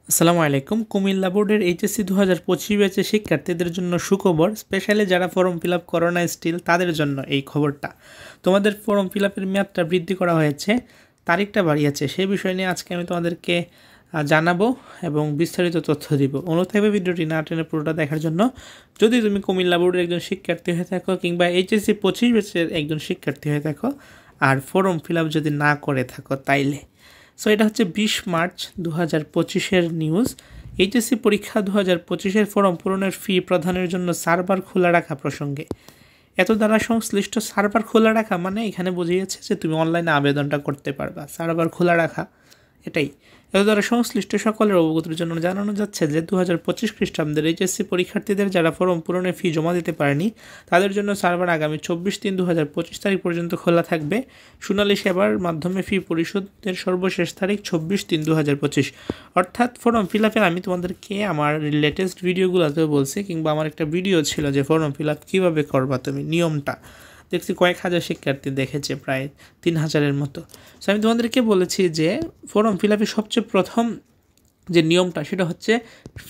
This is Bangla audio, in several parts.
আসসালামু আলাইকুম। কুমিল্লা বোর্ডের এইচএসসি 2025 ব্যাচের শিক্ষার্থীদের জন্য সুখবর, স্পেশালি যারা ফর্ম ফিল আপ করো না স্টিল তাদের জন্য এই খবরটা। তোমাদের ফর্ম ফিল আপের মেয়াদটা বৃদ্ধি করা হয়েছে, তারিখটা বাড়িয়েছে। সেই বিষয় নিয়ে আজকে আমি তোমাদেরকে জানাবো এবং বিস্তারিত তথ্য দিব। অনুরোধ থাকবে ভিডিওটি না টেনে পুরোটা দেখার জন্য। যদি তুমি কুমিল্লা বোর্ডের একজন শিক্ষার্থী হয়ে থাকো কিংবা এইচএসসি 25 ব্যাচের একজন শিক্ষার্থী হয়ে থাকো আর ফর্ম ফিল আপ যদি না করে থাকো তাইলে সো এটা হচ্ছে 20 মার্চ 2025-এর নিউজ। এইচএসসি পরীক্ষা 2025-এর ফর্ম পূরণের ফি প্রদানের জন্য সার্ভার খোলা রাখা প্রসঙ্গে এত দ্বারা সংশ্লিষ্ট সার্ভার খোলা রাখা মানে এখানে বুঝিয়েছে যে তুমি অনলাইনে আবেদনটা করতে পারবা। সার্ভার খোলা রাখা এটাই। এত দ্বারা সংশ্লিষ্ট সকলের অবগতির জন্য জানানো যাচ্ছে যে 2025 খ্রিস্টাব্দের এইচএসসি পরীক্ষার্থীদের যারা ফর্ম পূরণের ফি জমা দিতে পারেনি তাদের জন্য সার্ভার আগামী 24/3/2025 তারিখ পর্যন্ত খোলা থাকবে। শুনানি সেবার মাধ্যমে ফি পরিশোধের সর্বশেষ তারিখ 24/3/2025। অর্থাৎ ফর্ম ফিল আপের আমি তোমাদেরকে আমার লেটেস্ট ভিডিওগুলোতেও বলছি, কিংবা আমার একটা ভিডিও ছিল যে ফর্ম ফিল আপ কীভাবে করবা তুমি, নিয়মটা দেখছি কয়েক হাজার শিক্ষার্থী দেখেছে, প্রায় 3000-এর মতো। সো আমি তোমাদেরকে বলেছি যে ফর্ম ফিল আপের সবচেয়ে প্রথম যে নিয়মটা সেটা হচ্ছে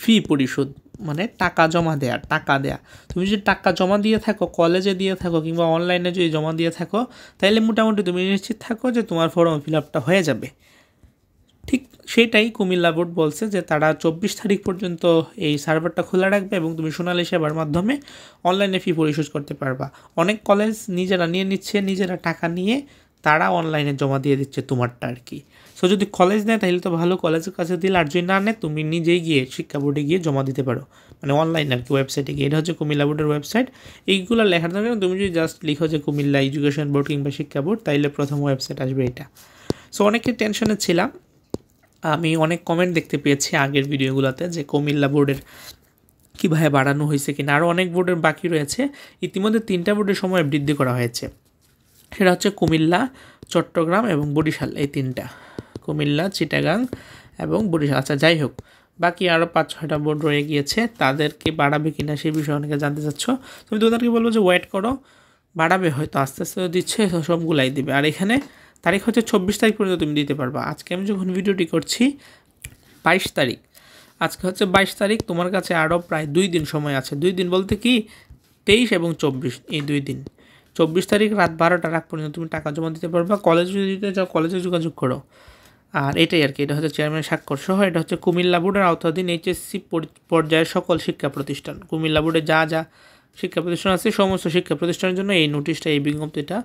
ফি পরিশোধ, মানে টাকা জমা দেয়া, টাকা দেয়া। তুমি যদি টাকা জমা দিয়ে থাকো, কলেজে দিয়ে থাকো কিংবা অনলাইনে যদি জমা দিয়ে থাকো, তাহলে মোটামুটি তুমি নিশ্চিত থাকো যে তোমার ফর্ম ফিল আপটা হয়ে যাবে। ঠিক সেটাই কুমিল্লা বোর্ড বলছে যে তারা 24 তারিখ পর্যন্ত এই সার্ভারটা খোলা রাখবে এবং তুমি সোনালী সেবার মাধ্যমে অনলাইনে ফি পরিশোধ করতে পারবা। অনেক কলেজ নিজেরা নিয়ে নিচ্ছে, নিজেরা টাকা নিয়ে তারা অনলাইনে জমা দিয়ে দিচ্ছে তোমারটা আর কি। সো যদি কলেজ নেয় তাহলে তো ভালো, কলেজের কাছে দিলে, আর যদি না নেয় তুমি নিজেই গিয়ে শিক্ষা বোর্ডে গিয়ে জমা দিতে পারো, মানে অনলাইন আর কি, ওয়েবসাইটে গিয়ে। এটা হচ্ছে কুমিল্লা বোর্ডের ওয়েবসাইট। এইগুলো লেখার দরকার তুমি যদি জাস্ট লিখো যে কুমিল্লা এডুকেশন বোর্ড কিংবা শিক্ষা বোর্ড, তাইলে প্রথম ওয়েবসাইট আসবে এটা। সো অনেকে টেনশনে ছিলাম, আমি অনেক কমেন্ট দেখতে পেয়েছি আগের ভিডিওগুলোতে যে কুমিল্লা বোর্ডের কীভাবে বাড়ানো হয়েছে কিনা, আরও অনেক বোর্ডের বাকি রয়েছে। ইতিমধ্যে 3টা বোর্ডের সময় বৃদ্ধি করা হয়েছে, সেটা হচ্ছে কুমিল্লা, চট্টগ্রাম এবং বরিশাল। এই 3টা, কুমিল্লা, চিটাগাং এবং বরিশাল। আচ্ছা যাই হোক, বাকি আরও 5-6টা বোর্ড রয়ে গিয়েছে, তাদেরকে বাড়াবে কিনা সেই বিষয়ে অনেকে জানতে চাচ্ছ। তুমি তোমাদেরকে বলবো যে ওয়েট করো, বাড়াবে হয়তো, আস্তে আস্তে দিচ্ছে, সবগুলাই দিবে। আর এখানে তারিখ হচ্ছে 24 তারিখ পর্যন্ত তুমি দিতে পারবা। আজকে আমি যখন ভিডিওটি করছি 22 তারিখ, আজকে হচ্ছে 22 তারিখ, তোমার কাছে আরও প্রায় 2 দিন সময় আছে। 2 দিন বলতে কি 23 এবং 24, এই 2 দিন। 24 তারিখ রাত 12টার আগ পর্যন্ত তুমি টাকা জমা দিতে পারবা। কলেজে যদি দিতে চাও কলেজে যোগাযোগ করো। আর এটাই আর কি, এটা হচ্ছে চেয়ারম্যান স্বাক্ষর সহ। এটা হচ্ছে কুমিল্লা বোর্ডের আওতাধীন এইচএসসি পর্যায়ের সকল শিক্ষা প্রতিষ্ঠান। কুমিল্লা বোর্ডে যা যা শিক্ষা প্রতিষ্ঠান আছে সমস্ত শিক্ষা প্রতিষ্ঠানের জন্য এই নোটিশটা, এই বিজ্ঞপ্তিটা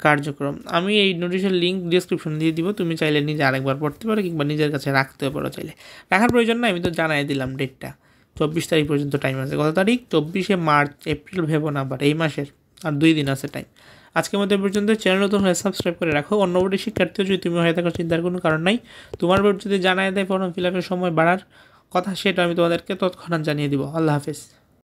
কার্যক্রম। আমি এই নোটিশের লিঙ্ক ডিসক্রিপশন দিয়ে দিব, তুমি চাইলে নিজে আরেকবার পড়তে পারো কিংবা নিজের কাছে রাখতেও পারো। চাইলে রাখার প্রয়োজন না, আমি তো জানাই দিলাম ডেটটা। 24 তারিখ পর্যন্ত টাইম আছে। কত তারিখ? 24শে মার্চ, এপ্রিল ভেবো না, আবার এই মাসের আর 2 দিন আছে টাইম। আজকের মধ্যে পর্যন্ত। চ্যানেল নতুন হয়ে সাবস্ক্রাইব করে রাখো। অন্য বোর্ডের শিক্ষার্থীও যদি তুমি হয়ে থাকো, চিন্তার কোনো কারণ নাই। তোমার বোর্ড যদি জানায় দেয় ফর্ম ফিল আপের সময় বাড়ার কথা, সেটা আমি তোমাদেরকে তৎক্ষণাৎ জানিয়ে দিব। আল্লাহ হাফেজ।